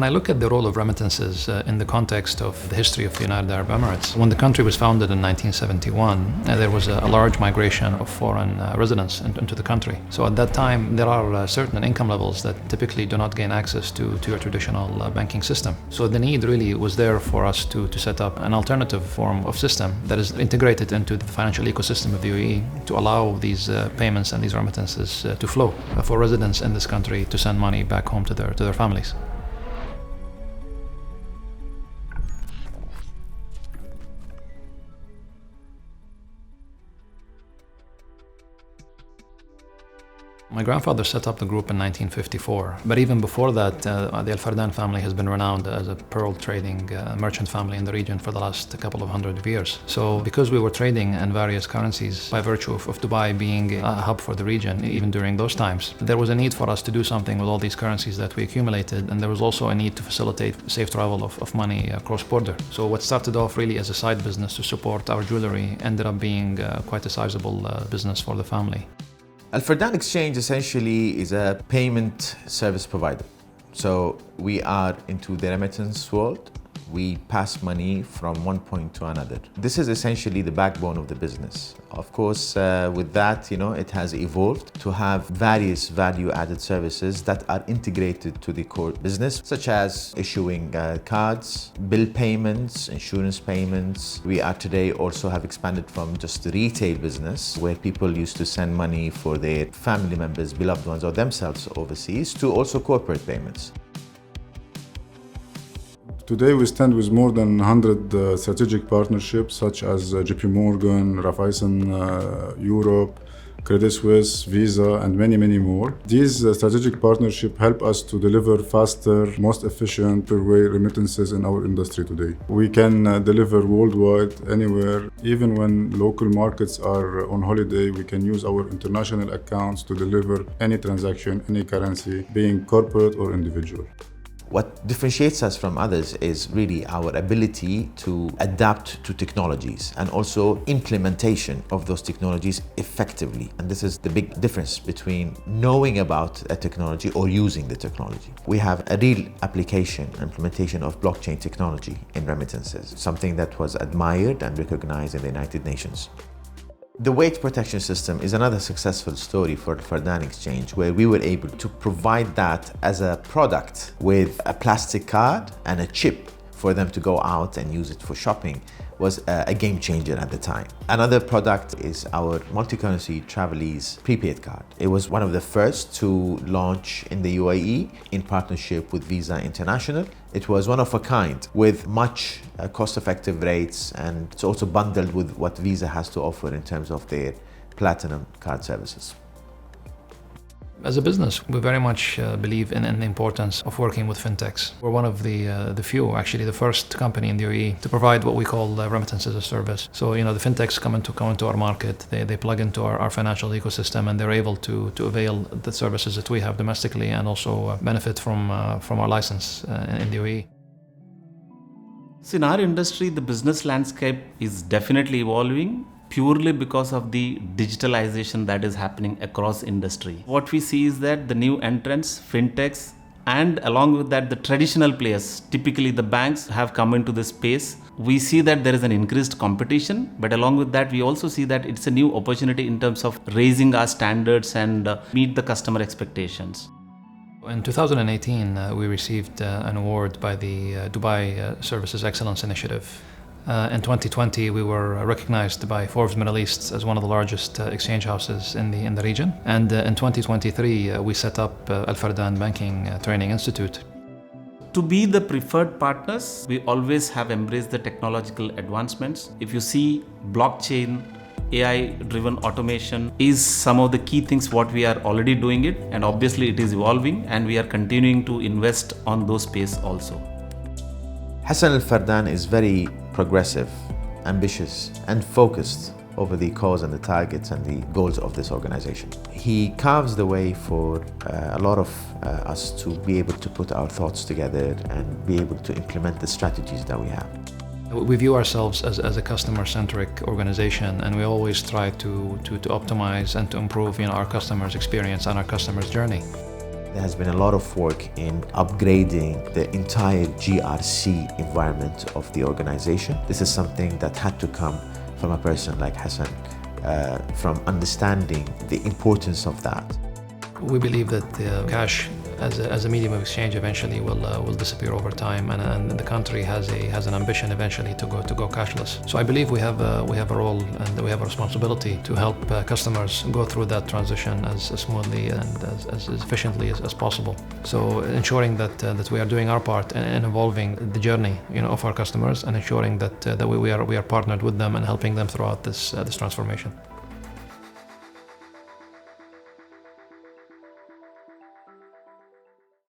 When I look at the role of remittances in the context of the history of the United Arab Emirates, when the country was founded in 1971, there was a large migration of foreign residents into the country. So at that time, there are certain income levels that typically do not gain access to your traditional banking system. So the need really was there for us to set up an alternative form of system that is integrated into the financial ecosystem of the UAE to allow these payments and these remittances to flow for residents in this country to send money back home to their families. My grandfather set up the group in 1954, but even before that, the Al Fardan family has been renowned as a pearl trading merchant family in the region for the last couple of hundred of years. So because we were trading in various currencies by virtue of Dubai being a hub for the region, even during those times, there was a need for us to do something with all these currencies that we accumulated, and there was also a need to facilitate safe travel of money cross-border. So what started off really as a side business to support our jewelry ended up being quite a sizable business for the family. Al Fardan Exchange essentially is a payment service provider. So we are into the remittance world. We pass money from one point to another. This is essentially the backbone of the business. Of course, with that, it has evolved to have various value-added services that are integrated to the core business, such as issuing cards, bill payments, insurance payments. We are today also have expanded from just the retail business, where people used to send money for their family members, beloved ones, or themselves overseas, to also corporate payments. Today we stand with more than 100 strategic partnerships such as JP Morgan, Raiffeisen Europe, Credit Suisse, Visa, and many, many more. These strategic partnerships help us to deliver faster, most efficient per-way remittances in our industry today. We can deliver worldwide, anywhere. Even when local markets are on holiday, we can use our international accounts to deliver any transaction, any currency, being corporate or individual. What differentiates us from others is really our ability to adapt to technologies and also implementation of those technologies effectively. And this is the big difference between knowing about a technology or using the technology. We have a real application, implementation of blockchain technology in remittances, something that was admired and recognized in the United Nations. The weight protection system is another successful story for Fardan Exchange, where we were able to provide that as a product with a plastic card and a chip for them to go out and use it for shopping was a game changer at the time. Another product is our multi-currency Travelese prepaid card. It was one of the first to launch in the UAE in partnership with Visa International. It was one of a kind with much cost-effective rates, and it's also bundled with what Visa has to offer in terms of their platinum card services. As a business, we very much believe in the importance of working with fintechs. We're one of the few, actually the first company in the UAE to provide what we call remittance as a service. So, the fintechs come into our market, they plug into our financial ecosystem, and they're able to avail the services that we have domestically and also benefit from our license in the UAE. So in our industry, the business landscape is definitely evolving, purely because of the digitalization that is happening across industry. What we see is that the new entrants, fintechs, and along with that, the traditional players, typically the banks, have come into this space. We see that there is an increased competition, but along with that, we also see that it's a new opportunity in terms of raising our standards and meet the customer expectations. In 2018, we received an award by the Dubai Services Excellence Initiative. In 2020, we were recognized by Forbes Middle East as one of the largest exchange houses in the region. And in 2023, we set up Al Fardan Banking Training Institute. To be the preferred partners, we always have embraced the technological advancements. If you see blockchain, AI-driven automation is some of the key things what we are already doing it, and obviously it is evolving, and we are continuing to invest on those space also. Hassan Al Fardan is very progressive, ambitious, and focused over the cause and the targets and the goals of this organization. He carves the way for a lot of us to be able to put our thoughts together and be able to implement the strategies that we have. We view ourselves as a customer-centric organization, and we always try to optimize and to improve our customers' experience and our customers' journey. There has been a lot of work in upgrading the entire GRC environment of the organization. This is something that had to come from a person like Hassan, from understanding the importance of that. We believe that cash as a medium of exchange eventually will disappear over time, and the country has an ambition eventually to go cashless. So I believe we have a role and we have a responsibility to help customers go through that transition as smoothly and as efficiently as possible. So ensuring that we are doing our part in evolving the journey, of our customers, and ensuring that we are partnered with them and helping them throughout this transformation.